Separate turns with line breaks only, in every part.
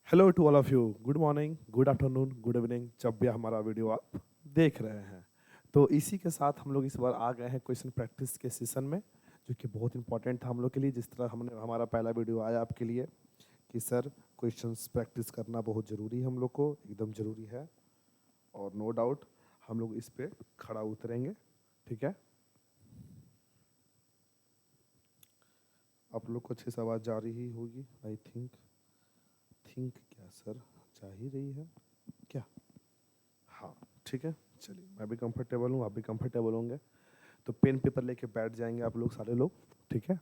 Hello to all of you. Good morning, good afternoon, good evening, जब भी हमारा video आप देख रहे हैं। तो इसी के साथ हम लोग इस बार आ गए हैं क्वेश्चन प्रैक्टिस के सेशन में, जो कि बहुत इंपॉर्टेंट था हम लोग के लिए। जिस तरह हमने हमारा पहला वीडियो आया आपके लिए कि सर क्वेश्चंस प्रैक्टिस करना बहुत ज़रूरी है, हम लोग को एकदम ज़रूरी है। और नो डाउट हम लोग इस पे खड़ा उतरेंगे। ठीक है, आप लोग को अच्छे से आवाज़ जा रही होगी आई थिंक। क्या सर जा ही रही है क्या? हाँ, ठीक है। चलिए, मैं भी कंफर्टेबल हूँ, आप भी कंफर्टेबल होंगे। तो पेन पेपर लेके बैठ जाएंगे आप लोग सारे लोग। ठीक है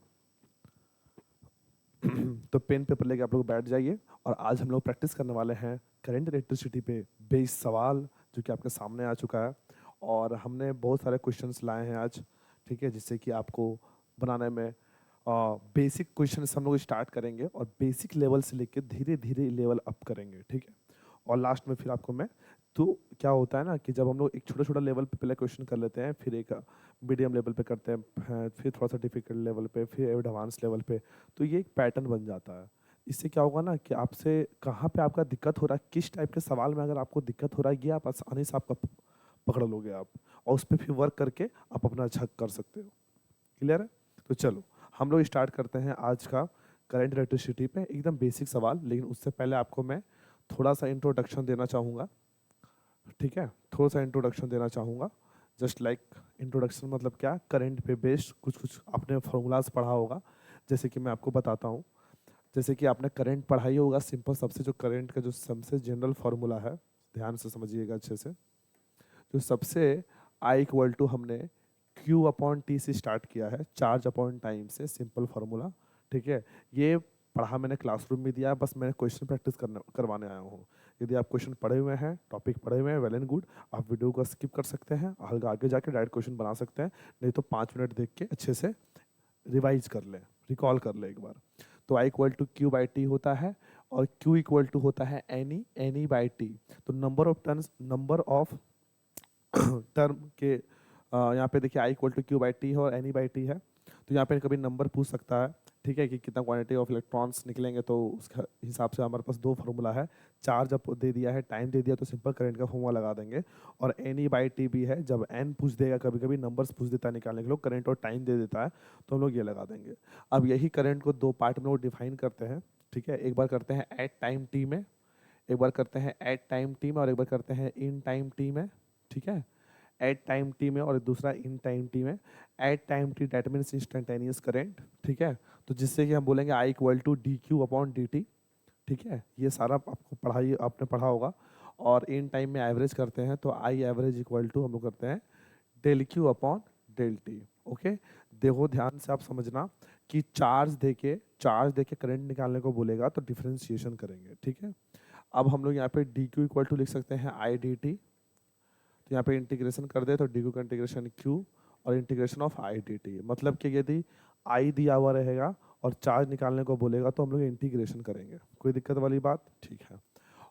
तो पेन पेपर लेके आप लोग बैठ जाइए। और आज हम लोग प्रैक्टिस करने वाले हैं करंट इलेक्ट्रिसिटी पे बेस्ड सवाल, जो कि आपके सामने आ चुका है। और हमने बहुत सारे क्वेश्चंस लाए हैं आज। ठीक है, जिससे कि आपको बनाने में बेसिक क्वेश्चन हम लोग स्टार्ट करेंगे और बेसिक लेवल से लेके धीरे धीरे लेवल अप करेंगे। ठीक है, और लास्ट में फिर आपको मैं, तो क्या होता है ना कि जब हम लोग एक छोटा छोटा लेवल पे पहले क्वेश्चन कर लेते हैं, फिर एक मीडियम लेवल पे करते हैं, फिर थोड़ा सा डिफिकल्ट लेवल पे, फिर एडवांस लेवल पे, तो ये एक पैटर्न बन जाता है। इससे क्या होगा ना कि आपसे कहाँ पे आपका दिक्कत हो रहा है, किस टाइप के सवाल में अगर आपको दिक्कत हो रहा है, ये आप आसानी से आपका पकड़ लोगे आप, और उस पर फिर वर्क करके आप अपना अच्छा कर सकते हो। क्लियर है? तो चलो हम लोग स्टार्ट करते हैं आज का करंट इलेक्ट्रिसिटी पे एकदम बेसिक सवाल। लेकिन उससे पहले आपको मैं थोड़ा सा इंट्रोडक्शन देना चाहूँगा। ठीक है, थोड़ा सा इंट्रोडक्शन देना चाहूँगा। जस्ट लाइक इंट्रोडक्शन मतलब क्या, करंट पे बेस्ड कुछ कुछ आपने फॉर्मूलाज पढ़ा होगा। जैसे कि मैं आपको बताता हूँ, जैसे कि आपने करंट पढ़ा ही होगा। सिंपल सबसे जो करंट का जो सबसे जनरल फार्मूला है, ध्यान से समझिएगा अच्छे से। जो सबसे आई इक्वल टू हमने क्यू अपॉन टी से स्टार्ट किया है, चार्ज अपॉन टाइम से, सिंपल फार्मूला। ठीक है, ये पढ़ा मैंने क्लासरूम में दिया है, बस मैं क्वेश्चन प्रैक्टिस करवाने आया हूँ। यदि आप क्वेश्चन पढ़े हुए हैं, टॉपिक पढ़े हुए हैं, वेल एंड गुड। आप वीडियो को स्किप कर सकते हैं, हल्का आगे जाके डायरेक्ट क्वेश्चन बना सकते हैं। नहीं तो 5 मिनट देख के अच्छे से रिवाइज कर लें, रिकॉल कर लें एक बार। तो I equal to Q by T होता है, और क्यू इक्वल टू होता है एनी बाई टी। तो number of turns, number of term के यहाँ पे देखिए I equal to Q by t है और एनी बाई टी है। तो यहाँ पे कभी नंबर पूछ सकता है, ठीक है, कि कितना क्वांटिटी ऑफ इलेक्ट्रॉन्स निकलेंगे। तो उसके हिसाब से हमारे पास दो फार्मूला है। चार्ज अब दे दिया है, टाइम दे दिया, तो सिंपल करंट का फार्मूला लगा देंगे। और एनी बाई टी भी है, जब एन पूछ देगा, कभी कभी नंबर्स पूछ देता है निकालने के लिए, करंट और टाइम दे देता है, तो हम लोग ये लगा देंगे। अब यही करंट को दो पार्ट में वो डिफाइन करते हैं। ठीक है, एक बार करते हैं एट टाइम टी में, एक बार करते हैं एट टाइम टी में, और एक बार करते हैं इन टाइम टी में। ठीक है, एट टाइम टी में और दूसरा इन टाइम टी में। At time T that means instantaneous current. ठीक है, तो जिससे कि हम बोलेंगे I equal to d Q upon d T. ठीक है, ये सारा आपको पढ़ाई आपने पढ़ा होगा। और इन टाइम में एवरेज करते हैं, तो आई एवरेज इक्वल टू हम लोग करते हैं del q upon del t. Okay, देखो ध्यान से आप समझना कि चार्ज देके करंट निकालने को बोलेगा तो डिफरेंशिएशन करेंगे। ठीक है, अब हम लोग यहाँ पे डी क्यू इक्वल टू लिख सकते हैं आई डी टी। तो यहाँ पे इंटीग्रेशन कर दे तो डी क्यू का इंटीग्रेशन क्यू, और integration of I D T. मतलब कि यदि आई दिया हुआ रहेगा और चार्ज निकालने को बोलेगा तो हम लोग इंटीग्रेशन करेंगे, कोई दिक्कत वाली बात? ठीक है।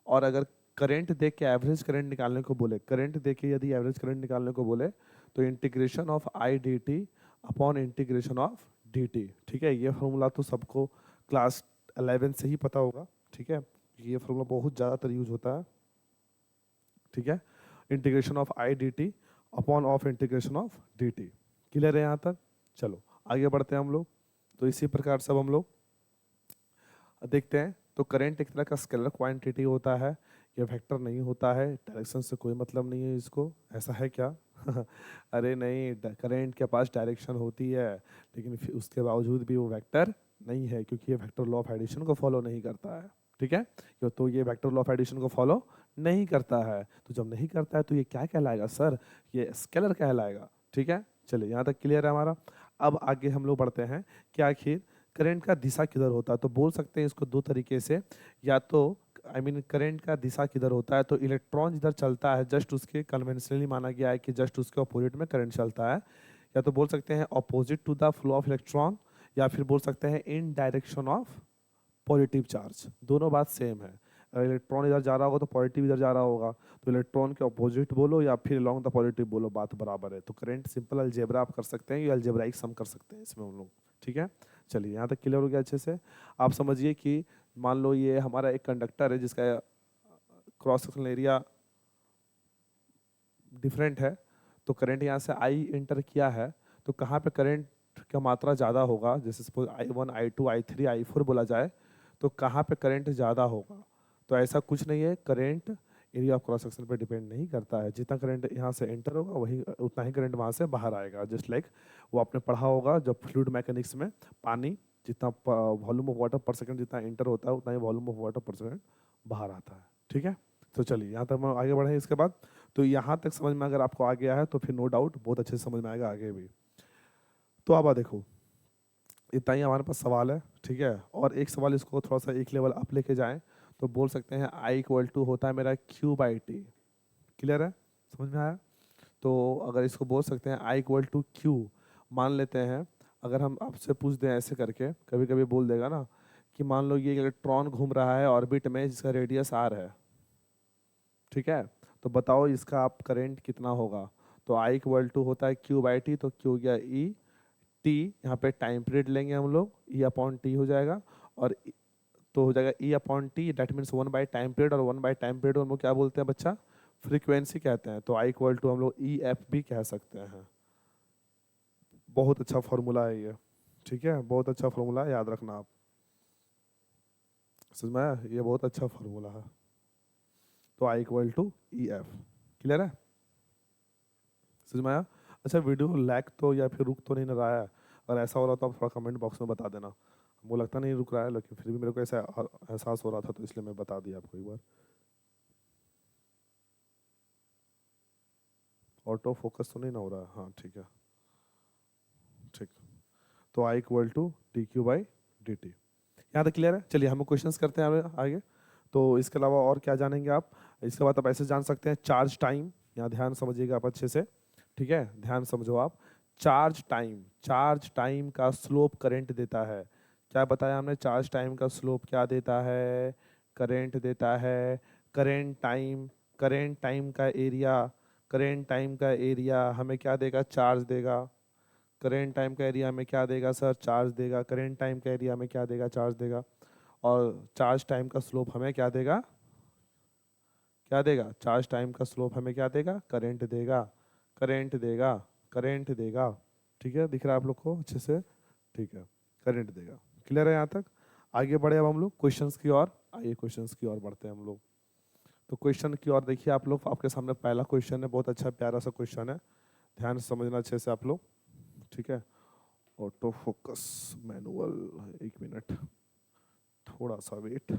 और अगर करंट देख के एवरेज करंट निकालने को बोले, करंट देख के यदि एवरेज करंट निकालने को बोले, तो integration of I D T upon integration of D T. ठीक है, ये फॉर्मूला तो सबको क्लास 11 से ही पता होगा। ठीक है, ये फॉर्मूला बहुत ज़्यादातर यूज होता है। ठीक है, integration of I D T upon of integration of D T. Clear है यहाँ तक? चलो आगे बढ़ते हैं हम लोग। तो इसी प्रकार सब हम लोग देखते हैं। तो करंट एक तरह का स्केलर क्वांटिटी होता है, ये वेक्टर नहीं होता है, डायरेक्शन से कोई मतलब नहीं है इसको। ऐसा है क्या? अरे नहीं, करंट के पास डायरेक्शन होती है, लेकिन फिर उसके बावजूद भी वो वेक्टर नहीं है, क्योंकि ये वेक्टर लॉ ऑफ एडिशन को फॉलो नहीं करता है। ठीक है, तो ये वेक्टर लॉ ऑफ एडिशन को फॉलो नहीं करता है। तो जब नहीं करता है तो ये क्या कहलाएगा सर? ये स्केलर कहलाएगा। ठीक है, चलिए यहाँ तक क्लियर है हमारा। अब आगे हम लोग बढ़ते हैं कि आखिर करंट का दिशा किधर होता है। तो बोल सकते हैं इसको दो तरीके से, या तो करंट का दिशा किधर होता है, तो इलेक्ट्रॉन जिधर चलता है जस्ट उसके कन्वेंशनली माना गया है कि जस्ट उसके अपोजिट में करंट चलता है। या तो बोल सकते हैं opposite to the flow of electron, या फिर बोल सकते हैं in direction of positive charge. दोनों बात सेम है। अगर इलेक्ट्रॉन इधर जा रहा होगा तो पॉजिटिव इधर जा रहा होगा, तो इलेक्ट्रॉन के अपोजिट बोलो या फिर लॉन्ग द पॉजिटिव बोलो, बात बराबर है। तो करंट सिंपल अलजेब्रा आप कर सकते हैं, या अलजेब्राइक सम कर सकते हैं इसमें हम लोग। ठीक है, चलिए यहाँ तक क्लियर हो गया अच्छे से। आप समझिए कि मान लो ये हमारा एक कंडक्टर है जिसका क्रॉस सेक्शनल एरिया डिफरेंट है, तो करंट यहाँ से आई इंटर किया है, तो कहाँ पे करंट का मात्रा ज़्यादा होगा, जैसे suppose I1 I2 I3 I4 बोला जाए, तो कहाँ पे करंट ज़्यादा होगा? तो ऐसा कुछ नहीं है, current area of cross section पे डिपेंड नहीं करता है। जितना करंट यहाँ से एंटर होगा वही उतना ही करंट वहाँ से बाहर आएगा। जस्ट लाइक वो आपने पढ़ा होगा जब फ्लूइड मैकेनिक्स में, पानी जितना वॉल्यूम ऑफ वाटर पर सेकंड जितना एंटर होता है उतना ही वॉल्यूम ऑफ वाटर पर सेकंड बाहर आता है। ठीक है, तो चलिए यहाँ तक हम आगे बढ़े। इसके बाद तो यहाँ तक समझ में अगर आपको आ गया है तो फिर नो डाउट बहुत अच्छे से समझ में आएगा आगे भी। तो अब देखो, इतना ही हमारे पास सवाल है, ठीक है। और एक सवाल इसको थोड़ा सा एक लेवल अप लेके जाएं तो बोल सकते हैं I इक्वल टू होता है मेरा Q/T। क्लियर है, समझ में आया? तो अगर इसको बोल सकते हैं I इक्वल टू Q, मान लेते हैं अगर हम आपसे पूछ दें ऐसे करके, कभी कभी बोल देगा ना कि मान लो ये इलेक्ट्रॉन घूम रहा है ऑर्बिट में जिसका रेडियस R है, ठीक है, तो बताओ इसका आप करंट कितना होगा? तो I इक्वल टू होता है Q/T, तो Q हो गया E, T यहाँ पे टाइम पीरियड लेंगे हम लोग, E/T हो जाएगा, और तो हो जाएगा E/T, दैट मीन्स 1/टाइम पीरियड, और 1/टाइम पीरियड हम लोग क्या बोलते हैं बच्चा? फ्रीक्वेंसी कहते हैं। तो I इक्वल टू हम लोग EF भी कह सकते हैं। बहुत अच्छा फॉर्मूला है ये, ठीक है, बहुत अच्छा फॉर्मूला है, याद रखना आप। समझ में आया? ये बहुत अच्छा फॉर्मूला है। तो I equal to EF। Clear है, समझ में आया? अच्छा, वीडियो लैग तो या फिर रुक तो नहीं रहा है? अगर ऐसा हो रहा तो आप थोड़ा कमेंट बॉक्स में बता देना। वो लगता नहीं रुक रहा है, लेकिन फिर भी मेरे को ऐसा एहसास हो रहा था तो इसलिए मैं बता दिया आपको एक बार। ऑटो फोकस तो नहीं ना हो रहा है? हाँ ठीक है, ठीक। तो I इक्वल टू dQ/dt। यहाँ तक क्लियर है? चलिए हम क्वेश्चंस करते हैं आगे। तो इसके अलावा और क्या जानेंगे आप? इसके बाद आप ऐसे जान सकते हैं चार्ज टाइम। यहाँ ध्यान समझिएगा आप अच्छे से, ठीक है, ध्यान समझो आप। चार्ज टाइम का स्लोप करंट देता है। क्या बताया हमने? चार्ज टाइम का स्लोप क्या देता है? करंट देता है। करंट टाइम का एरिया, करंट टाइम का एरिया हमें क्या देगा? चार्ज देगा। करेंट टाइम का एरिया हमें क्या देगा सर? चार्ज देगा। करेंट टाइम का एरिया हमें क्या देगा? चार्ज देगा। और चार्ज टाइम का स्लोप हमें क्या देगा? क्या देगा? चार्ज टाइम का स्लोप हमें क्या देगा? करंट देगा। करंट देगा, करंट देगा। ठीक है, दिख रहा है आप लोग को अच्छे से? ठीक है, करंट देगा। क्लियर है यहाँ तक? आगे बढ़े अब हम लोग क्वेश्चंस की ओर। आइए क्वेश्चंस की ओर बढ़ते हैं हम लोग। तो क्वेश्चन की ओर देखिए आप लोग, आपके सामने पहला क्वेश्चन है, बहुत अच्छा प्यारा सा क्वेश्चन है, ध्यान से समझना अच्छे से आप लोग, ठीक है। ऑटो फोकस मैनुअल, एक मिनट, थोड़ा सा वेट।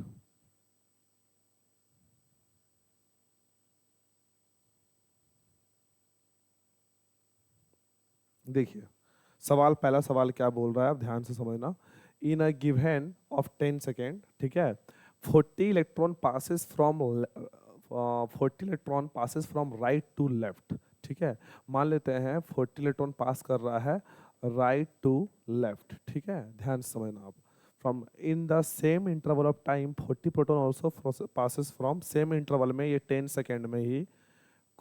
देखिए सवाल, पहला सवाल क्या बोल रहा है, आप ध्यान से समझना। In a given of 10 second, ठीक है, 40 electron passes from 40 electron passes from right to left, ठीक है। मान लेते हैं 40 इलेक्ट्रॉन पास कर रहा है राइट टू लेफ्ट, ठीक है, ध्यान से समझना आप। From in the same interval of time 40 proton also passes from, same interval में, ये 10 सेकेंड में ही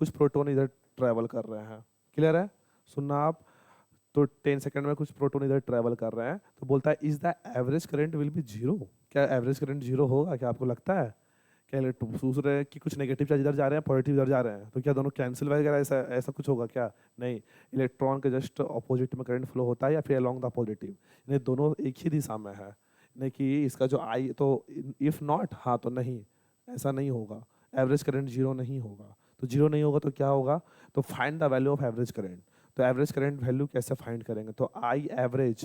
कुछ प्रोटॉन इधर ट्रैवल कर रहे हैं। क्लियर है? सुनना आप। तो 10 सेकंड में कुछ प्रोटॉन इधर ट्रैवल कर रहे हैं, तो बोलता है is the average current will be zero. क्या एवरेज करंट जीरो होगा? क्या आपको लगता है? क्या सोच रहे हैं कि कुछ नेगेटिव चार्ज इधर जा रहे हैं, पॉजिटिव इधर जा रहे हैं, तो क्या दोनों कैंसिल वगैरह ऐसा ऐसा कुछ होगा क्या? नहीं, इलेक्ट्रॉन के जस्ट अपोजिट में करंट फ्लो होता है, या फिर अलोंग द पॉजिटिव, यानी दोनों एक ही दिशा में है। नहीं कि इसका जो आई, तो इफ नॉट, हाँ तो नहीं, ऐसा नहीं होगा। एवरेज करंट जीरो नहीं होगा। तो जीरो नहीं होगा तो क्या होगा? तो find the value of average current. तो एवरेज करंट वैल्यू कैसे फाइंड करेंगे? तो I average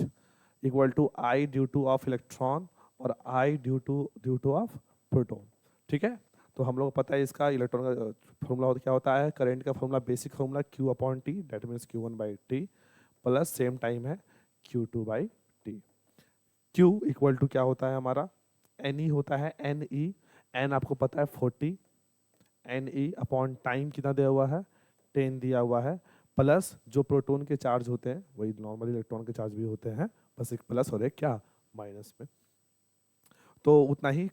equal to I due to of electron और I due to of proton, ठीक है। तो हम लोग को पता है इसका इलेक्ट्रॉन का फॉर्मूला क्या होता है, करंट का formula, basic formula Q/T, that means Q1/T plus same time है Q2/T। Q इक्वल टू क्या होता है हमारा? NE होता है, NE, N आपको पता है 40, NE/ टाइम कितना दिया हुआ है? 10 दिया हुआ है, प्लस जो प्रोटॉन के चार्ज होते हैं वही नॉर्मल इलेक्ट्रॉन के चार्ज भी होते हैं, बस एक प्लस और एक क्या माइनस में। तो उतना ही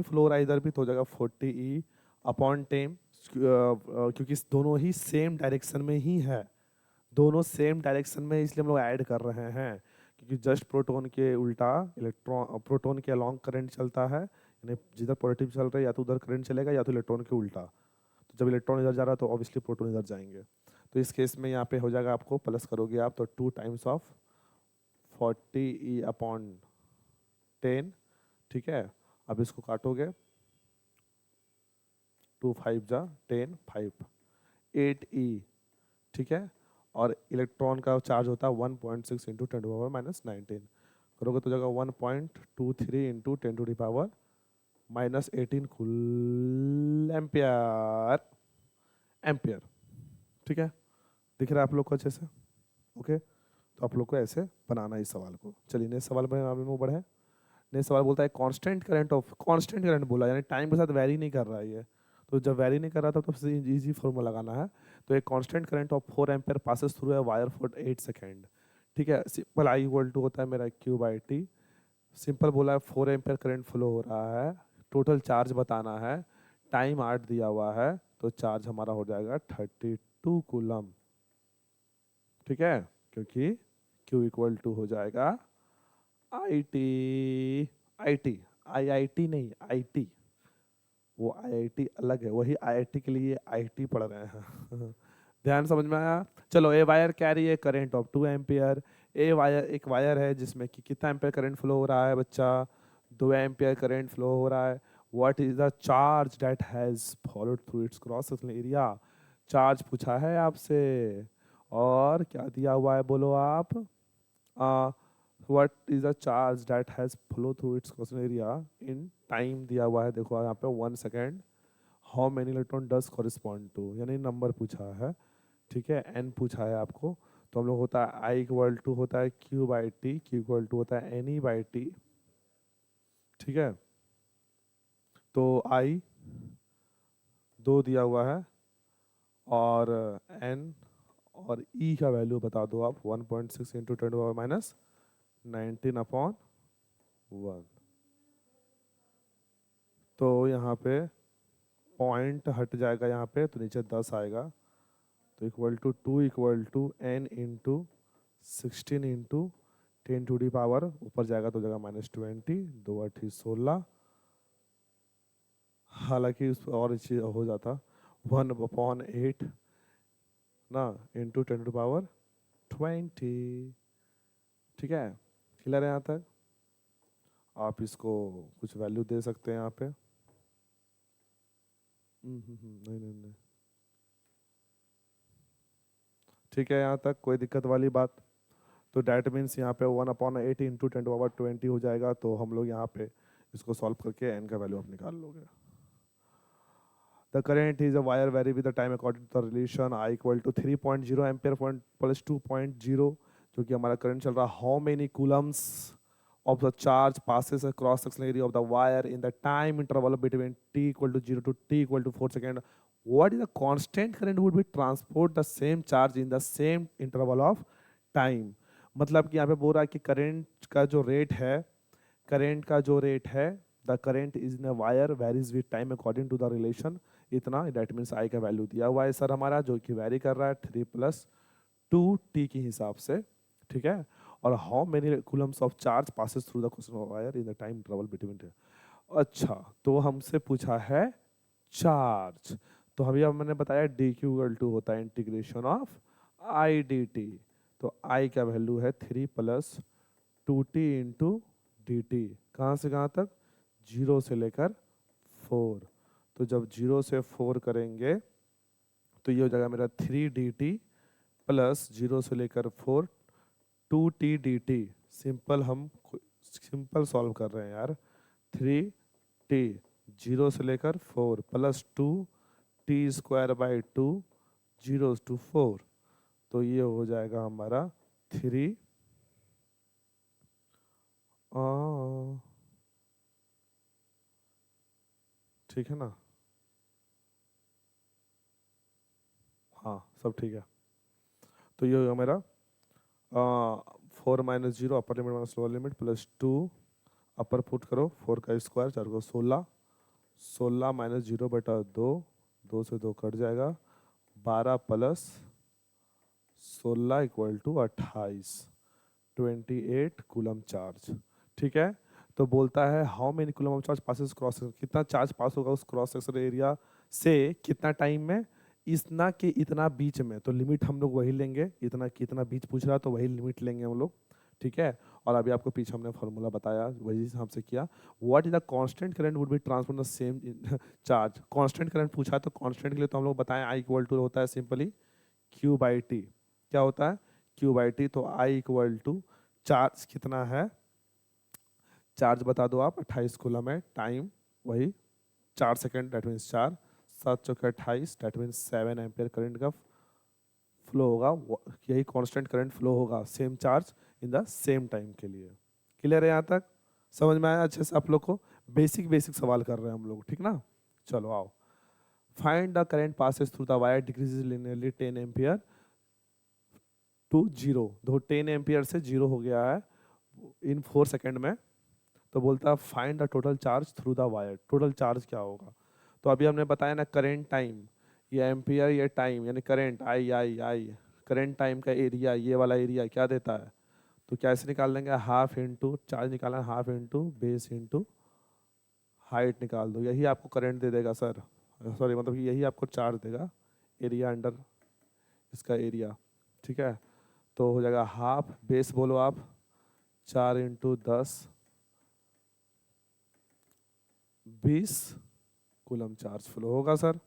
फ्लो रहा इधर भी, तो हो जाएगा 40E/10, क्योंकि दोनों ही सेम डायरेक्शन में ही है, दोनों सेम डायरेक्शन में, इसलिए हम लोग ऐड कर रहे हैं क्योंकि जस्ट प्रोटॉन के उल्टा इलेक्ट्रॉन प्रोटॉन के अलॉन्ग करंट चलता है, यानी जिधर पॉजिटिव चल रहा है या तो उधर करंट चलेगा या तो इलेक्ट्रॉन के उल्टा। तो जब इलेक्ट्रॉन इधर जा रहा है तो ऑब्वियसली प्रोटॉन इधर जाएंगे। तो इस केस में यहाँ पे हो जाएगा, आपको प्लस करोगे आप तो 2 टाइम्स ऑफ 40e/10, ठीक है। अब इसको काटोगे, 2 5 जा 10, 5 8e, ठीक है। और इलेक्ट्रॉन का चार्ज होता है 1.6 इंटू 10⁻⁻19, करोगे तो जाएगा 1.23 इंटू 10⁻⁻18 कुल एम्पियर, एम्पियर, ठीक है। दिख रहा है आप लोग को अच्छे से? ओके, तो आप लोग को ऐसे बनाना है इस सवाल को। चलिए नेक्स्ट सवाल में आगे में बढ़े। नेक्स्ट सवाल बोलता है constant current of, constant current बोला यानी टाइम के साथ वैरी नहीं कर रहा है ये। तो जब वैरी नहीं कर रहा था तो इजी फॉर्मूला लगाना है। तो एक constant current of 4 ampere passes through a wire for 8 second, ठीक है। सिंपल आई इक्वल टू होता है मेरा Q/T। सिंपल बोला है 4 एम्पियर करंट फ्लो हो रहा है, टोटल चार्ज बताना है, टाइम 8 दिया हुआ है, तो चार्ज हमारा हो जाएगा 32 कूलम, ठीक है। क्योंकि Q इक्वल टू हो जाएगा IT, IT, IIT नहीं IT, वो IIT अलग है, वही IIT के लिए IT पढ़ रहे हैं। ध्यान समझ में आया? चलो, ए वायर कैरी है current of 2 ampere. A wire एक वायर है जिसमें कि कितना एम्पियर करंट फ्लो हो रहा है बच्चा? 2 एम्पियर करंट फ्लो हो रहा है। What is the charge that has followed through its cross sectional area? Charge पूछा है आपसे, और क्या दिया हुआ है बोलो आप? What is the charge that has flow through its cross sectional area in time दिया हुआ है, देखो यहाँ पे 1 second. How many electron does correspond to, यानी नंबर पूछा है, ठीक है। एन पूछा है आपको, तो हम लोग होता है आई इक्वल टू होता है Q/T, Q इक्वल टू होता है NE/T, ठीक है। तो आई 2 दिया हुआ है, और एन और ई का वैल्यू बता दो आप, 1.6 इंटू 10⁻⁻19/1। तो यहाँ पे पॉइंट हट जाएगा यहाँ पे, तो नीचे 10 आएगा, तो equal to 2 equal to n into 16 into 10⁻, ऊपर जाएगा तो जाएगा -20, 2 8 16। हालांकि उस और चीज हो जाता 1/8 ना इंटू 10⁻20, ठीक है। क्लियर है यहाँ तक? आप इसको कुछ वैल्यू दे सकते हैं यहाँ पे। नहीं नहीं नहीं, ठीक है यहाँ तक कोई दिक्कत वाली बात? तो डैट मीन्स यहाँ पे 1/8 इंटू 10⁻20 हो जाएगा। तो हम लोग यहाँ पे इसको सॉल्व करके एन का वैल्यू आप निकाल लोगे। The current is a wire vary with the time according to the relation I equal to 3.0 ampere plus 2.0, जो कि हमारा करंट चल रहा है। How many coulombs of the charge passes across sectional area of the wire in the time interval between t equal to 0 to t equal to 4 second? What is the constant current would be transport the same charge in the same interval of time? मतलब कि यहाँ पे बोल रहा है कि current का जो रेट है, करंट का जो रेट है, the current is in a wire varies with time according to the relation, इतना, दैट मीन्स आई का वैल्यू दिया हुआ है सर हमारा, जो कि वैरी कर रहा है 3 + 2t के हिसाब से, ठीक है। और how many Coulomb's of charge passes through the question wire in the time interval between. अच्छा, तो हमसे पूछा है चार्ज, तो अभी अब मैंने बताया dq इक्वल टू होता है इंटीग्रेशन ऑफ आई dt। तो आई का वैल्यू है 3 + 2t इंटू डी टी, कहाँ से कहाँ तक? 0 से लेकर 4। तो जब 0 से 4 करेंगे तो ये हो जाएगा मेरा 3dt प्लस 0 से लेकर 4 2t/dt। सिंपल, हम सिंपल सॉल्व कर रहे हैं यार। 3t 0 से लेकर 4 प्लस 2t² 2 0 to 4, तो ये हो जाएगा हमारा 3 ठीक है ना? हाँ सब ठीक है। तो ये होगा मेरा 4 - 0 upper limit minus lower limit plus 2 अपर पुट करो, 4 का स्क्वायर 4 को 16, 16 - 0/2, 2 से 2 कट जाएगा, 12 + 16 = 28, 28 कूलम चार्ज। ठीक है, तो बोलता है how many coulomb of charge passes cross section, कितना चार्ज पास होगा उस क्रॉस सेक्शन एरिया से कितना टाइम में, इतना के इतना बीच में। तो लिमिट हम लोग वही लेंगे, इतना कितना बीच पूछ रहा तो वही लिमिट लेंगे हम लोग। ठीक है, और अभी आपको पीछे हमने फॉर्मूला बताया, वही हमसे किया। What is the constant current would be transfer the same charge. Constant current पूछा तो कांस्टेंट के लिए तो हम लोग बताएं आई इक्वल टू होता है सिंपली क्यू बाई टी। क्या होता है, क्यू बाई टी। तो आई इक्वल टू चार्ज कितना है, चार्ज बता दो आप, 28 कूलम है, टाइम वही 4 सेकेंड, डेट मीन्स 4, 7 चौके 28, डेट मीन्स 7 एम्पियर करंट का फ्लो होगा। यही कांस्टेंट करंट फ्लो होगा same charge in the same time के लिए। क्लियर है यहाँ तक, समझ में आया अच्छे से आप लोग को? बेसिक बेसिक सवाल कर रहे हैं हम लोग, ठीक ना। चलो आओ, find the current passes through the wire decreases linearly 10 ampere to 0। दो 10 एम्पियर से 0 हो गया है इन 4 सेकेंड में। तो बोलता है find the total charge through the wire, total charge क्या होगा। तो अभी हमने बताया ना करंट टाइम, ये एम्पियर, ये टाइम यानी current I I I, current time का एरिया, ये वाला एरिया क्या देता है। तो कैसे निकाल लेंगे, हाफ इंटू चार्ज निकालना, half into base into height निकाल दो, यही आपको करंट दे देगा सर, सॉरी मतलब यही आपको चार्ज देगा, एरिया अंडर इसका एरिया। ठीक है, तो हो जाएगा हाफ बेस बोलो आप 4 इंटू 10 20 कूलम चार्ज फ्लो होगा सर,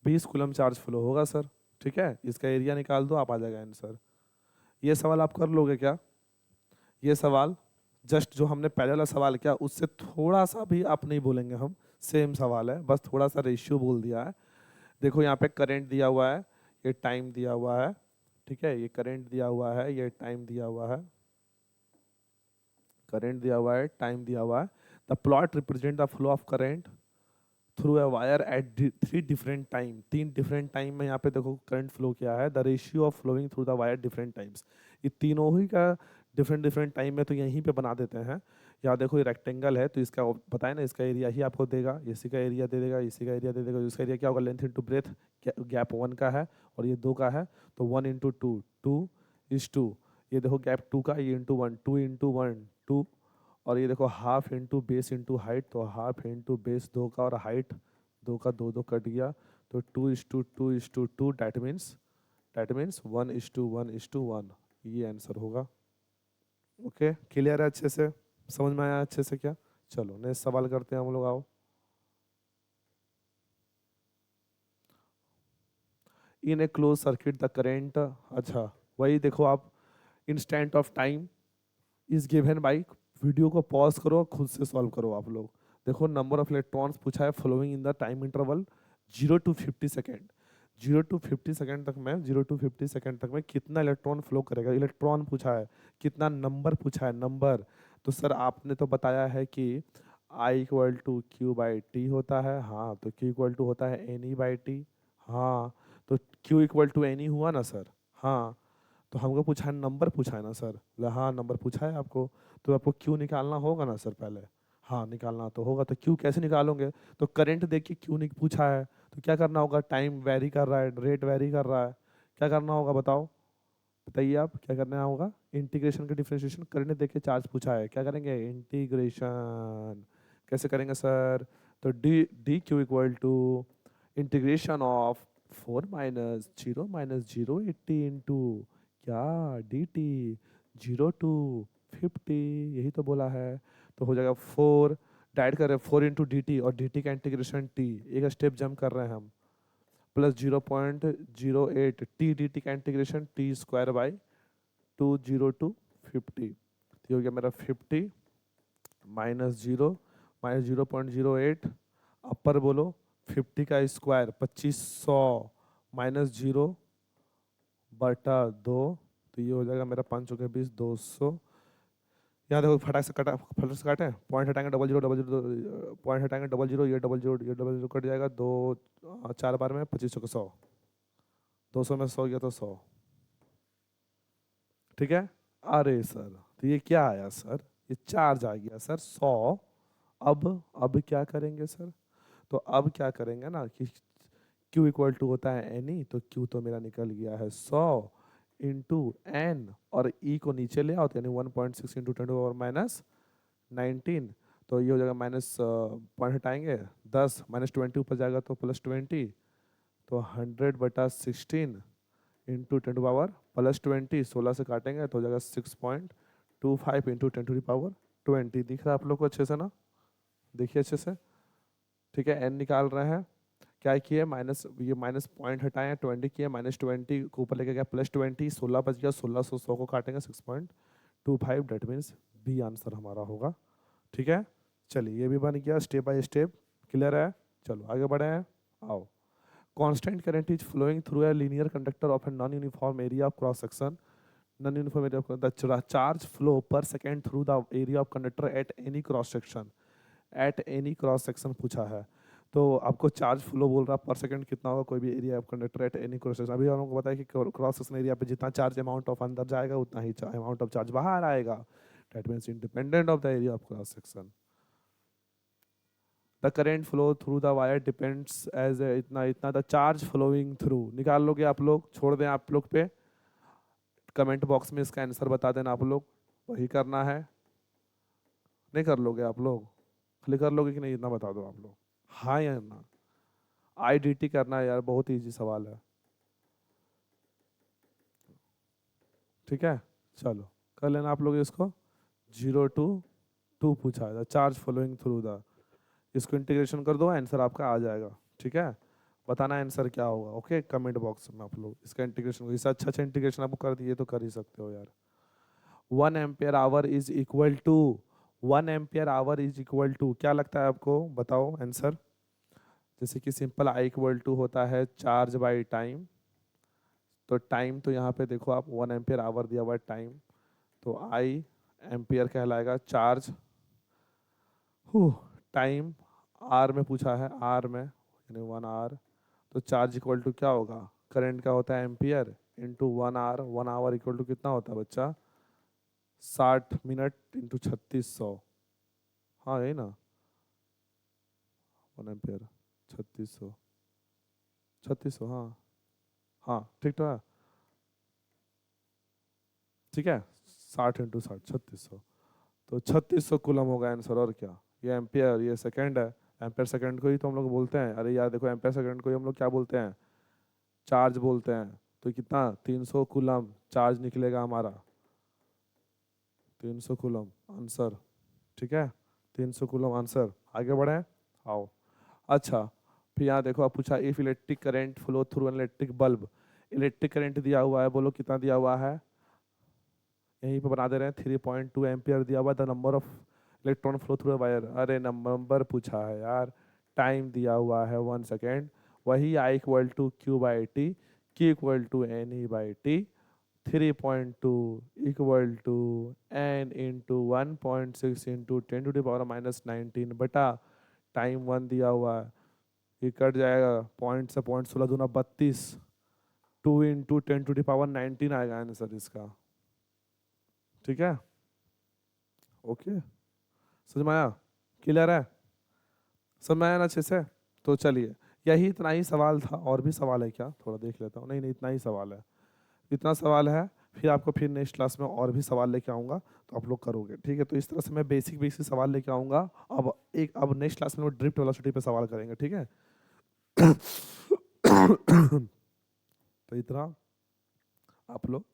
20 कूलम चार्ज फ्लो होगा सर। ठीक है, इसका एरिया निकाल दो, आप आ जाएगा आंसर। ये सवाल आप कर लोगे क्या, ये सवाल जस्ट जो हमने पहले वाला सवाल किया उससे थोड़ा सा भी आप नहीं बोलेंगे हम, सेम सवाल है, बस थोड़ा सा रेशियो बोल दिया है। देखो यहाँ पे करंट दिया हुआ है, ये टाइम दिया हुआ है। ठीक है, ये करंट दिया हुआ है, ये टाइम दिया हुआ है, करंट दिया हुआ है, टाइम दिया हुआ है। The plot represent the flow of current through a wire at 3 different time, 3 different time में यहाँ पे देखो करंट फ्लो किया है। The ratio of flowing through the wire different times, ये तीनों ही का डिफरेंट डिफरेंट टाइम में तो यहीं पे बना देते हैं। यहाँ देखो ये रेक्टेंगल है तो इसका बताए ना, इसका एरिया ही आपको देगा, इसी का एरिया दे देगा, इसी का एरिया दे देगा। इसका एरिया क्या होगा, लेंथ इंटू ब्रेथ, गैप 1 का है और ये 2 का है, तो 1 इंटू 2 2:2। ये देखो गैप 2 का, ये इंटू 1 2 इंटू 1 2, और ये देखो half into base into height, तो हाफ इंटू बेस 2 का और हाइट 2 का, 2 2 कट गया, तो 2:2:2, डैट मीन्स 1:1:1, ये आंसर होगा। ओके, क्लियर है अच्छे से, समझ में आया अच्छे से क्या। चलो नेक्स्ट सवाल करते हैं हम लोग, आओ। इन ए क्लोज सर्किट द करेंट, अच्छा वही देखो आप, instant of time is given by, video को पॉज करो खुद से सॉल्व करो आप लोग। देखो नंबर ऑफ इलेक्ट्रॉन्स पूछा है flowing in the time interval 0 to 50 second, 0 to 50 second तक में, 0 to 50 सेकेंड तक में कितना इलेक्ट्रॉन फ्लो करेगा, इलेक्ट्रॉन पूछा है, कितना नंबर पूछा है, नंबर। तो सर आपने तो बताया है कि I equal to Q by T होता है, हाँ तो क्यू इक्वल टू होता है एन ई बाई टी, हाँ तो q equal to N e हुआ ना सर, हाँ। तो हमको पूछा है नंबर, पूछा है ना सर, बोला हाँ नंबर पूछा है आपको, तो आपको क्यू निकालना होगा ना सर पहले, हाँ निकालना तो होगा। तो क्यू कैसे निकालोगे, तो करंट देख के क्यू नहीं पूछा है, तो क्या करना होगा, टाइम वेरी कर रहा है, रेट वेरी कर रहा है, क्या करना होगा बताओ, बताइए आप क्या करना होगा। इंटीग्रेशन का डिफरेंशिएशन, करंट देख के चार्ज पूछा है, क्या करेंगे इंटीग्रेशन, कैसे करेंगे सर, तो d d q equal to integration of 4 - 0 - 0 80 into क्या डी टी 0 to 50, यही तो बोला है। तो हो जाएगा 4, डाइड कर रहे हैं 4 इंटू डी टी, और डी टी का इंटीग्रेशन टी, एक स्टेप जंप कर रहे हैं हम, प्लस 0.08 टी डी टी का integration T square by 2 0 to 50। तो ये हो गया मेरा 50 -0 - 0.08, अपर बोलो 50 का स्क्वायर 2500 -0/2, तो ये हो जाएगा मेरा 5 चौके 20 200। यहाँ देखो फटाक से कटा, फटाक से काटे, पॉइंट हटाएंगे 0 0 0 0, पॉइंट हटाएंगे 0 0, ये 0 0, ये 0 0 कट जाएगा, 4 बार में 25 चौके 100, 200 में 100 गया तो 100। ठीक है, अरे सर तो ये क्या आया सर, ये चार्ज आ गया सर 100। अब क्या करेंगे सर, तो अब क्या करेंगे ना कि Q इक्वल टू होता है एन ई, तो Q तो मेरा निकल गया है 100 इंटू एन और ई को नीचे ले आओ तो यानी 1.6 इंटू 10⁻19, तो ये हो जाएगा माइनस पॉइंट हटाएंगे 10 -20 ऊपर जाएगा तो +20, तो 100/16 इंटू 10⁻+20, 16 से काटेंगे तो हो जाएगा 6.25 इंटू 10⁻20। दिख रहा है आप लोग को अच्छे से ना? देखिए अच्छे से, ठीक है। एन निकाल रहे हैं, क्या किए माइनस, ये माइनस पॉइंट हटाए 20 किए, -20 को ऊपर लेके गया +20, 16 बच गया, 16 से 100 को काटेंगे 6.25, डेट मीन्स बी आंसर हमारा होगा। ठीक है, चलिए ये भी बन गया स्टेप बाय स्टेप, क्लियर है। चलो आगे बढ़े हैं, आओ। Constant current is flowing through a linear conductor of a non uniform area of cross section, non uniform area of the charge flow per second through the area of conductor at any cross section, at any cross section पूछा है। तो आपको charge flow बोल रहा पर second कितना होगा, कोई भी area of conductor at any cross section. अभी हम लोगों को बताया कि क्रॉस सेक्शन एरिया पे जितना चार्ज अमाउंट ऑफ अंदर जाएगा उतना ही अमाउंट ऑफ चार्ज बाहर आएगा, that means independent of the area of cross section. The current flow through the wire depends as इतना इतना द चार्ज फ्लोइंग थ्रू, निकाल लोगे आप लोग, छोड़ दें आप लोग पे, कमेंट बॉक्स में इसका आंसर बता देना आप लोग, वही करना है। नहीं कर लोगे आप लोग, खाली कर लोगे कि नहीं, इतना बता दो आप लोग, हाँ या ना। आईडीटी करना है यार, बहुत इजी सवाल है, ठीक है। चलो कर लेना आप लोग इसको। 0 to 2 पूछा है, चार्ज फॉलोइंग थ्रू द, इसको इंटीग्रेशन कर दो, आंसर आपका आ जाएगा। ठीक है, बताना आंसर क्या होगा, ओके, कमेंट बॉक्स में आप लोग इसका इंटीग्रेशन, इससे अच्छा इंटीग्रेशन आपको कर दिए तो कर ही सकते हो यार। 1 ampere hour is equal to, 1 ampere hour is equal to, क्या लगता है आपको, बताओ आंसर। जैसे कि सिंपल आई इक्वल टू होता है चार्ज बाई टाइम, तो टाइम तो यहाँ पे देखो आप 1 एम्पियर आवर दिया हुआ है टाइम, तो आई एम्पियर कहलाएगा चार्ज, टाइम आर में पूछा है, आर में यानी 1 आवर, तो चार्ज इक्वल टू क्या होगा, करंट का होता है ampere into 1 hour, 1 hour equal to कितना होता है बच्चा, 60 मिनट इंटू 3600, हाँ यही ना, 1 एम्पियर 3600, 3600, हाँ हाँ ठीक तो है, ठीक है, 60 इंटू 60 3600, तो 3600 कूलम होगा आंसर, और क्या, ये एम्पियर ये सेकंड है, एम्पियर सेकंड को ही तो हम लोग बोलते हैं, अरे यार देखो एम्पियर सेकंड को ही हम लोग क्या बोलते हैं, चार्ज बोलते हैं, तो कितना 300 कूलम चार्ज निकलेगा हमारा, 300 कूलम आंसर, ठीक है, 300 कूलम आंसर। आगे बढ़े, आओ। अच्छा, फिर यहाँ देखो, आप पूछा if electric current flow through an electric bulb, electric current दिया हुआ है, बोलो कितना दिया हुआ है, यहीं पे बना दे रहे हैं, 3.2 एम्पियर दिया हुआ, the number of electron flow through wire, अरे नंबर पूछा है यार, टाइम दिया हुआ है 1 सेकेंड, वही I equal to Q by T, Q equal to N E by T, 3.2 equal to N into 1.6 into 10⁻⁻19 बटा टाइम 1 दिया हुआ है, ये कट जाएगा, पॉइंट से पॉइंट 16 दूना 32, 2 इंटू 10⁻19 आएगा आंसर इसका, ठीक है, ओके, समझ में आया, क्लियर है, समझ में आया ना अच्छे से। तो चलिए, यही इतना ही सवाल था, और भी सवाल है क्या, थोड़ा देख लेता हूँ, नहीं नहीं इतना ही सवाल है, इतना सवाल है, फिर आपको फिर नेक्स्ट क्लास में और भी सवाल लेके आऊँगा, तो आप लोग करोगे, ठीक है। तो इस तरह से मैं बेसिक बेसिक सवाल लेके आऊँगा। अब नेक्स्ट क्लास में ड्रिफ्ट वेलोसिटी पे सवाल करेंगे, ठीक है। तो इतना आप लोग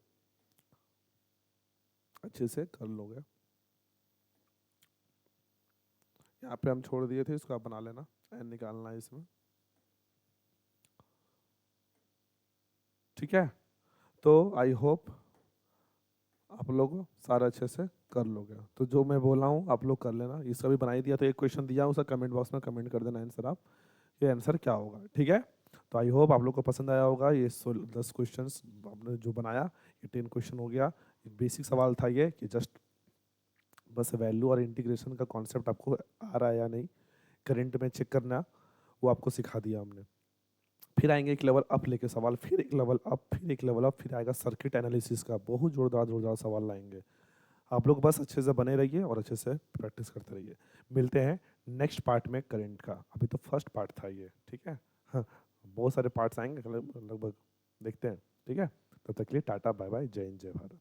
अच्छे से कर लोगे, यहाँ पे हम छोड़ दिए थे, इसको आप बना लेना, एन निकालना है इसमें, ठीक है। तो आई होप आप लोग सारा अच्छे से कर लोगे, तो जो मैं बोला हूँ आप लोग कर लेना, इसका भी बना ही दिया, तो एक क्वेश्चन दिया हूँ, उसका कमेंट बॉक्स में कमेंट कर देना आंसर आप, ये आंसर क्या होगा, ठीक है। तो आई होप आप लोग को पसंद आया होगा ये 10 क्वेश्चन आपने जो बनाया, ये 10 क्वेश्चन हो गया, बेसिक सवाल था ये, कि जस्ट बस वैल्यू और इंटीग्रेशन का कॉन्सेप्ट आपको आ रहा है या नहीं, करंट में चेक करना, वो आपको सिखा दिया हमने। फिर आएंगे एक लेवल अप लेके सवाल, फिर एक लेवल अप, फिर एक लेवल अप, फिर आएगा सर्किट एनालिसिस का, बहुत जोरदार जोरदार सवाल लाएंगे। आप लोग बस अच्छे से बने रहिए और अच्छे से प्रैक्टिस करते रहिए। मिलते हैं नेक्स्ट पार्ट में करंट का, अभी तो फर्स्ट पार्ट था ये, ठीक है। हाँ, बहुत सारे पार्ट्स आएंगे लगभग, देखते हैं, ठीक है। तब तक के लिए टाटा बाय बाय, जय हिंद जय भारत।